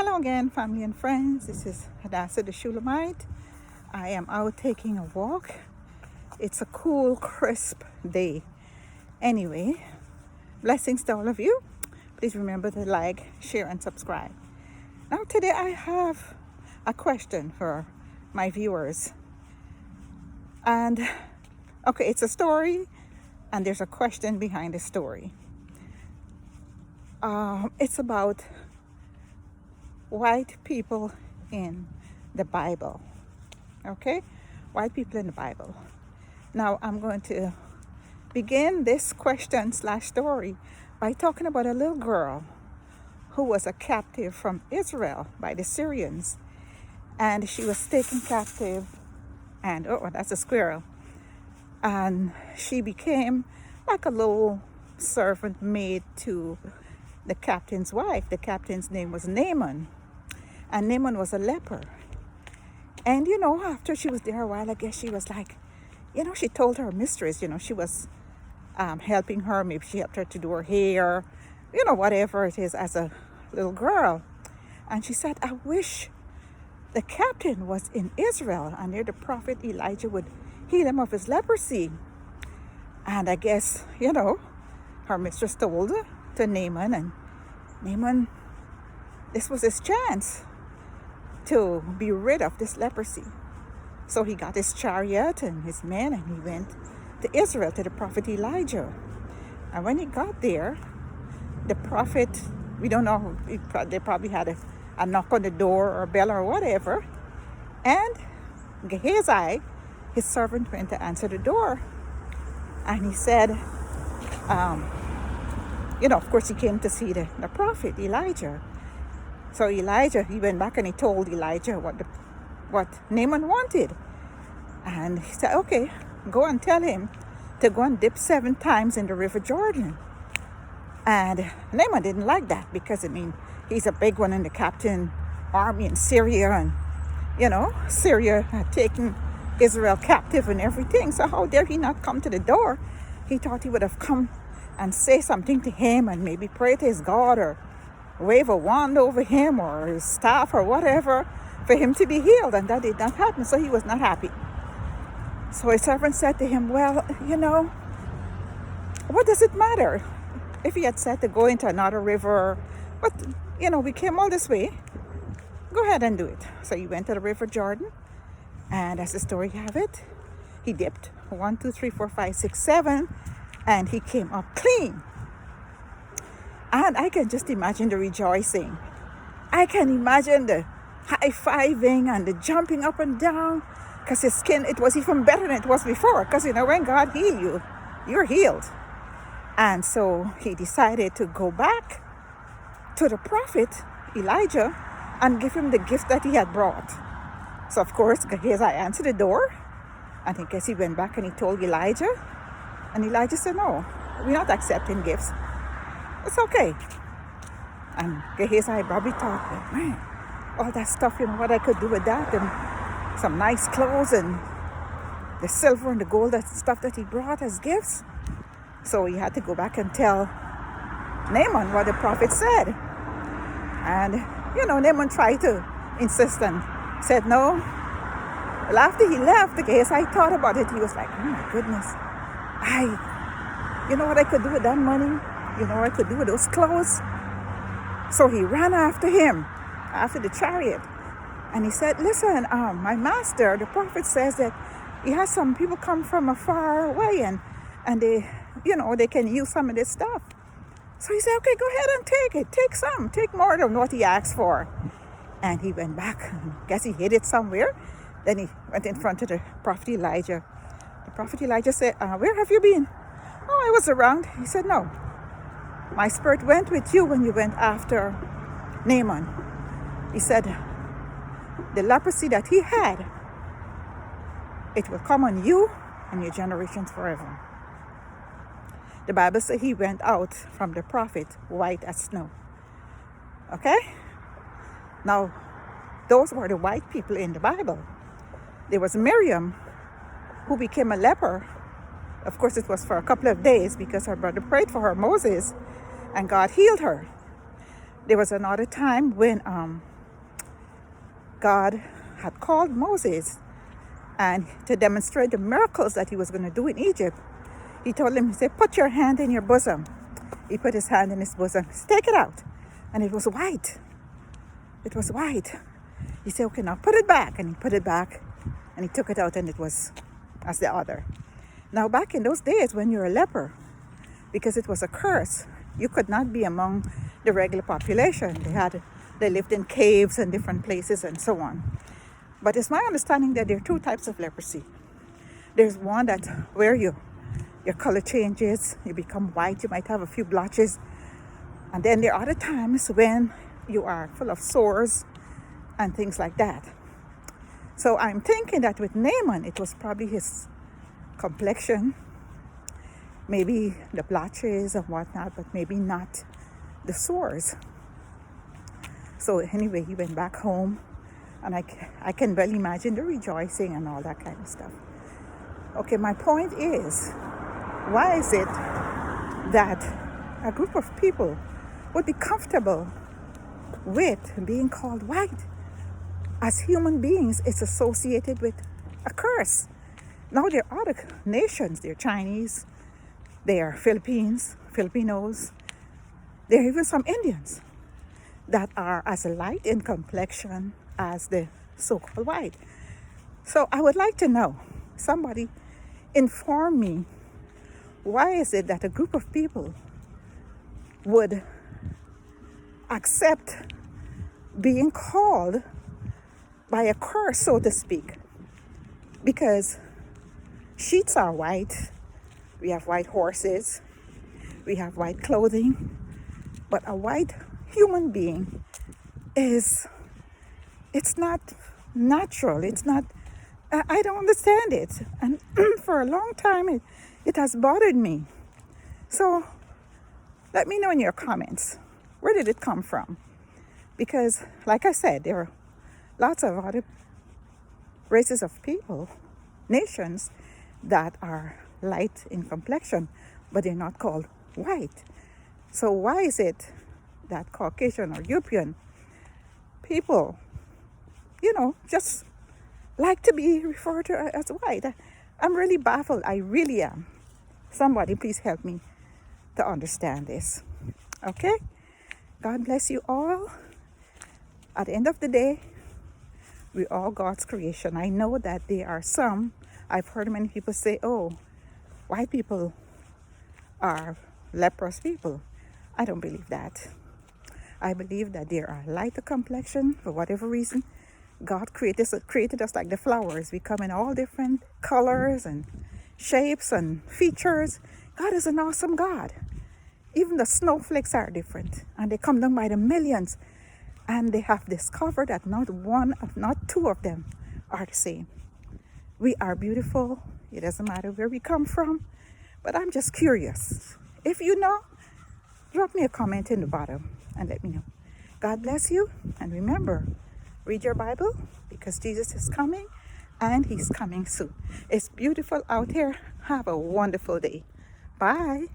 Hello again, family and friends. This is Hadasha Shulamite. I am out taking a walk. It's a cool, crisp day. Anyway, blessings to all of you. Please remember to like, share, and subscribe. Now, today I have a question for my viewers. And, okay, it's a story, and there's a question behind the story. It's about white people in the Bible. Okay? White people in the Bible. Now, I'm going to begin this question / story by talking about a little girl who was a captive from Israel by the Syrians. And she was taken captive, and oh, that's a squirrel. And she became like a little servant maid to the captain's wife. The captain's name was Naaman. And Naaman was a leper. And, after she was there a while, I guess she was like, she told her mistress, she was helping her. Maybe she helped her to do her hair, whatever it is as a little girl. And she said, I wish the captain was in Israel and there the prophet Elijah would heal him of his leprosy. And I guess, her mistress told to Naaman, and Naaman, this was his chance to be rid of this leprosy. So he got his chariot and his men, and he went to Israel to the prophet Elijah. And when he got there, the prophet, we don't know, they probably had a knock on the door or a bell or whatever. And Gehazi, his servant, went to answer the door. And he said, of course he came to see the prophet Elijah. So Elijah, he went back and he told Elijah what Naaman wanted. And he said, okay, go and tell him to go and dip 7 times in the river Jordan. And Naaman didn't like that because, he's a big one in the captain army in Syria. And, Syria had taken Israel captive and everything. So how dare he not come to the door? He thought he would have come and say something to him and maybe pray to his God or wave a wand over him or his staff or whatever for him to be healed. And that did not happen. So he was not happy. So his servant said to him, well, what does it matter if he had said to go into another river? But, we came all this way. Go ahead and do it. So he went to the river Jordan. And as the story have it, he dipped 1, 2, 3, 4, 5, 6, 7. And he came up clean. And I can just imagine the rejoicing. I can imagine the high-fiving and the jumping up and down. Because his skin, it was even better than it was before. Because, when God heals you, you're healed. And so he decided to go back to the prophet Elijah and give him the gift that he had brought. So, of course, Gehazi answered the door. And I guess he went back and he told Elijah. And Elijah said, no, we're not accepting gifts. It's okay. And Gehazi probably thought, man, all that stuff, what I could do with that, and some nice clothes and the silver and the gold, that stuff that he brought as gifts. So he had to go back and tell Naaman what the prophet said. And, Naaman tried to insist and said no. Well, after he left, Gehazi thought about it. He was like, oh my goodness, what I could do with that money? What I could do with those clothes? So he ran after him, after the chariot. And he said, listen, my master, the prophet says that he has some people come from afar away and they, they can use some of this stuff. So he said, okay, go ahead and take it. Take some. Take more than what he asked for. And he went back. I guess he hid it somewhere. Then he went in front of the prophet Elijah. The prophet Elijah said, where have you been? Oh, I was around. He said, no. My spirit went with you when you went after Naaman. He said, the leprosy that he had, it will come on you and your generations forever. The Bible says he went out from the prophet white as snow. Okay? Now, those were the white people in the Bible. There was Miriam, who became a leper. Of course, it was for a couple of days because her brother prayed for her, Moses, and God healed her. There was another time when God had called Moses and to demonstrate the miracles that he was going to do in Egypt. He told him, he said, put your hand in your bosom. He put his hand in his bosom. He said, take it out. And it was white. It was white. He said, okay, now put it back. And he put it back. And he took it out and it was as the other. Now back in those days when you're a leper, because it was a curse, you could not be among the regular population. They lived in caves and different places and so on. But it's my understanding that there are two types of leprosy. There's one that where your color changes, you become white, you might have a few blotches. And then there are other times when you are full of sores and things like that. So I'm thinking that with Naaman, it was probably his complexion, maybe the blotches and whatnot, but maybe not the sores. So anyway, he went back home, and I can well imagine the rejoicing and all that kind of stuff. Okay, my point is, why is it that a group of people would be comfortable with being called white? As human beings, it's associated with a curse. Now there are other nations, there are Chinese, there are Filipinos, there are even some Indians that are as light in complexion as the so-called white. So I would like to know, somebody inform me, why is it that a group of people would accept being called by a curse, so to speak? Because sheets are white, we have white horses, we have white clothing, but a white human being it's not natural. It's not, I don't understand it. And for a long time, it has bothered me. So let me know in your comments, where did it come from? Because like I said, there are lots of other races of people, nations, that are light in complexion, but they're not called white. So why is it that Caucasian or European people, just like to be referred to as white? I'm really baffled. I really am. Somebody please help me to understand this. Okay? God bless you all. At the end of the day, we're all God's creation. I know that there are some, I've heard many people say, oh, white people are leprous people. I don't believe that. I believe that there are lighter complexion for whatever reason. God created us like the flowers. We come in all different colors and shapes and features. God is an awesome God. Even the snowflakes are different, and they come down by the millions. And they have discovered that not two of them are the same. We are beautiful. It doesn't matter where we come from. But I'm just curious. If you know, drop me a comment in the bottom and let me know. God bless you. And remember, read your Bible, because Jesus is coming and he's coming soon. It's beautiful out here. Have a wonderful day. Bye.